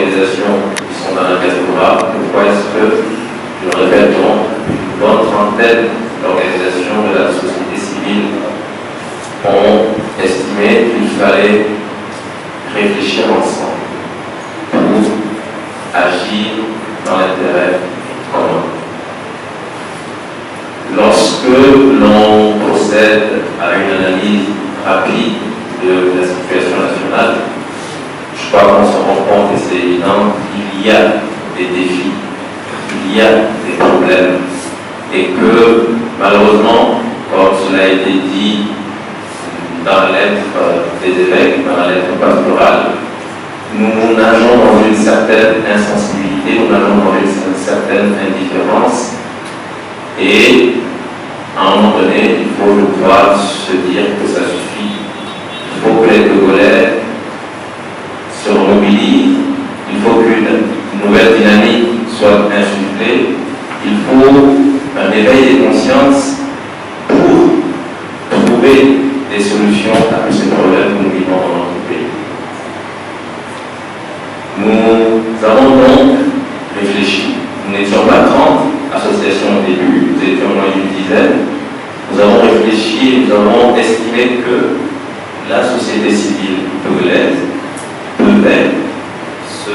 organisations qui sont dans la diaspora. Pourquoi est-ce que, je le répète, une bonne trentaine d'organisations de la société civile ont estimé qu'il fallait réfléchir ensemble pour agir dans l'intérêt commun. Lorsque l'on procède à une analyse rapide de la situation nationale, je crois qu'on se rend compte, et c'est évident, qu'il y a des défis, il y a des problèmes, et que malheureusement, comme cela a été dit dans la lettre des évêques, dans la lettre pastorale, nous nageons dans une certaine insensibilité, nous nageons dans une certaine indifférence, et à un moment donné, il faut, je crois, se dire que ça suffit. Il faut que les Togolais se remobilisent, il faut qu'une nouvelle dynamique soit insufflée, il faut un éveil des consciences pour trouver des solutions à tous ces problèmes que nous vivons dans notre pays. Nous avons donc réfléchi. Nous n'étions pas 30 associations au début, nous étions moins d'une dizaine. Nous avons réfléchi et nous avons estimé que la société civile togolaise devait se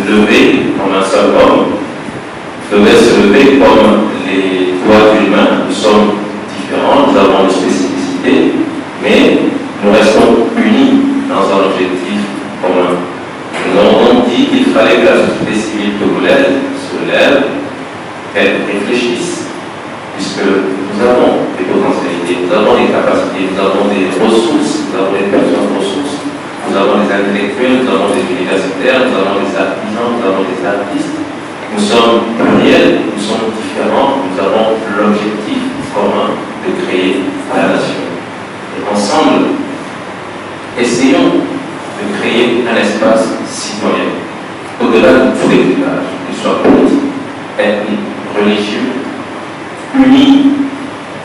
lever comme un seul homme, devait se lever comme les doigts d'une main. Nous sommes différents, nous avons des spécificités, mais nous restons unis dans un objectif commun. Nous avons donc dit qu'il fallait que la société civile togolaise se lève, qu'elle réfléchisse, puisque nous avons des potentialités, nous avons des capacités, nous avons des ressources, nous avons des personnes ressources, nous avons des intellectuels, nous avons des universitaires, nous avons des artisans, nous avons des artistes. Nous sommes pluriels, nous sommes différents, nous avons l'objectif commun de créer la nation. Et ensemble, essayons de créer un espace citoyen, au-delà de tous les clivages, qu'ils soient politiques, ethniques, religieux, unis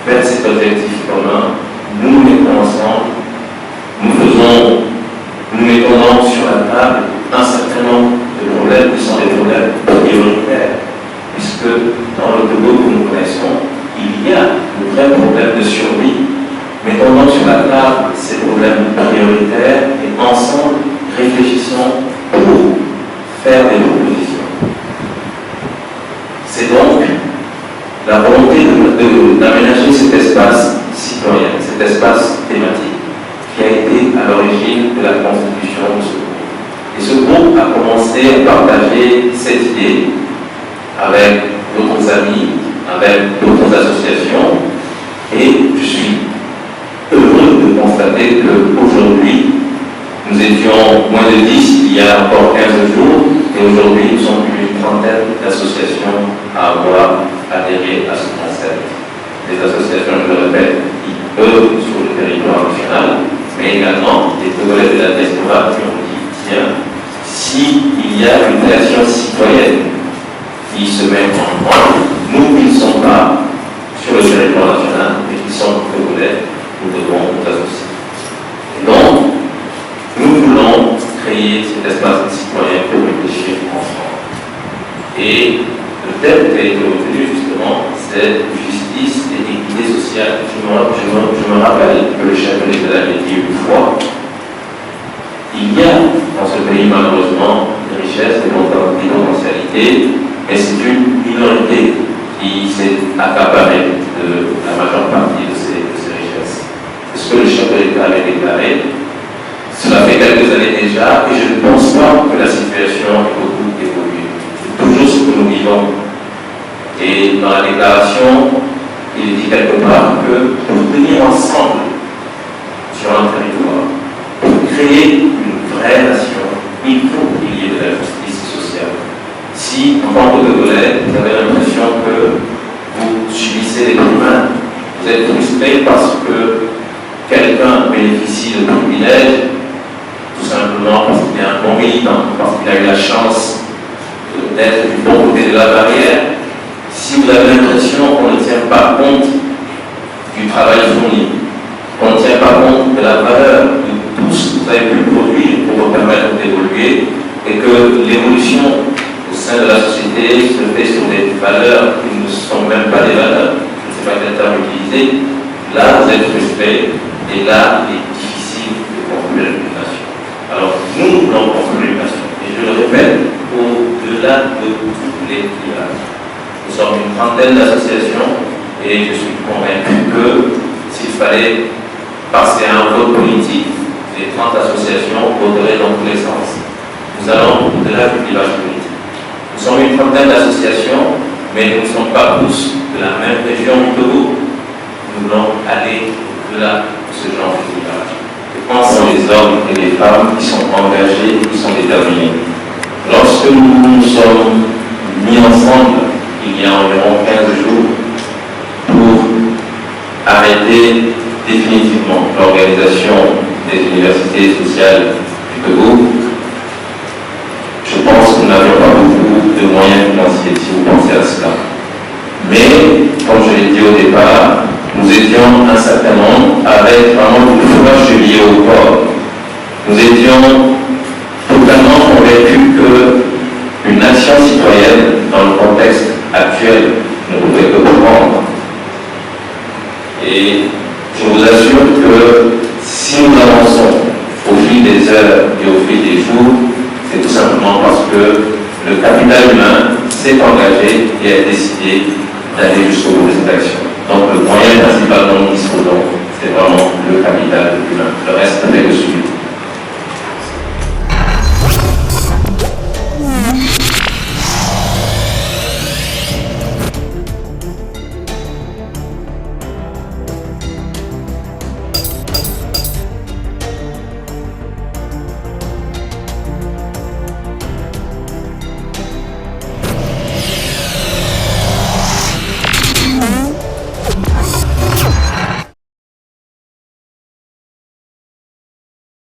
vers cet objectif commun. Nous nous mettons ensemble, nous mettons donc sur la table un certain nombre de problèmes qui sont des problèmes prioritaires, puisque dans le Togo que nous connaissons, il y a de vrais problèmes de survie. Mettons donc sur la table ces problèmes prioritaires et ensemble réfléchissons pour faire des propositions. C'est donc la volonté d'aménager cet espace citoyen, cet espace thématique, qui a été à l'origine de la constitution de ce groupe. Et ce groupe a commencé à partager cette idée avec d'autres amis, avec d'autres associations, et je suis heureux de constater qu'aujourd'hui, nous étions moins de 10 il y a encore 15 jours, et aujourd'hui nous sommes plus d'une trentaine d'associations à avoir adhéré à ce concept. Des associations, je le répète, qui œuvrent sur le territoire national, mais également des Togolais de la diaspora qui ont dit, tiens, s'il y a une création citoyenne qui se met en branle, nous qui ne sommes pas sur le territoire national, mais qui sommes Togolais, nous devons nous associer. Et donc, nous voulons créer cet espace citoyen pour réfléchir ensemble. Et le thème qui a été retenu justement, c'est justice et équité sociale. Je me rappelle que le chef de l'État l'avait dit une fois, il y a dans ce pays malheureusement des richesses, des potentialités, mais c'est une minorité qui s'est accaparée de la majeure partie de ces richesses. C'est ce que le chef de l'État avait déclaré. Cela fait quelques années déjà, et je ne pense pas que la situation ait beaucoup évolué. C'est toujours ce que nous vivons. Et dans la déclaration, il dit quelque part que pour tenir ensemble sur un territoire, pour créer une vraie nation, il faut qu'il y ait de la justice sociale. Si, en tant que Togolais, vous avez l'impression que vous subissez des crimes, vous êtes frustré parce que quelqu'un bénéficie de privilèges, tout simplement parce qu'il est un bon militant, parce qu'il a eu la chance d'être du bon côté de la barrière. Si vous avez l'impression qu'on ne tient pas compte du travail fourni, qu'on ne tient pas compte de la valeur de tout ce que vous avez pu produire pour vous permettre d'évoluer, et que l'évolution au sein de la société se fait sur des valeurs qui ne sont même pas des valeurs, je ne sais pas quel terme utiliser, là vous êtes frustrés et là il est difficile de construire une nation. Alors nous voulons construire une nation, et je le répète, au-delà de tous les clivages. Nous sommes une trentaine d'associations et je suis convaincu que s'il fallait passer à un vote politique, les 30 associations voteraient dans tous les sens. Nous allons au-delà du clivage politique. Nous sommes une trentaine d'associations, mais nous ne sommes pas tous de la même région que vous. Nous voulons aller au-delà de ce genre de clivage. Je pense que les hommes et les femmes qui sont engagés, qui sont déterminés. Lorsque nous nous sommes mis ensemble, il y a environ 15 jours, pour arrêter définitivement l'organisation des universités sociales du Togo, je pense que nous n'avions pas beaucoup de moyens financiers, si vous pensez à cela. Mais, comme je l'ai dit au départ, nous étions un certain nombre avec vraiment une foi chevillée au corps. Nous étions totalement convaincus qu'une action citoyenne, dans le contexte actuel, ne pouvait que prendre. Et je vous assure que si nous avançons au fil des heures et au fil des jours, c'est tout simplement parce que le capital humain s'est engagé et a décidé d'aller jusqu'au bout de cette action. Donc le moyen principal dont nous disposons, c'est vraiment le capital humain. Le reste n'est que suivre.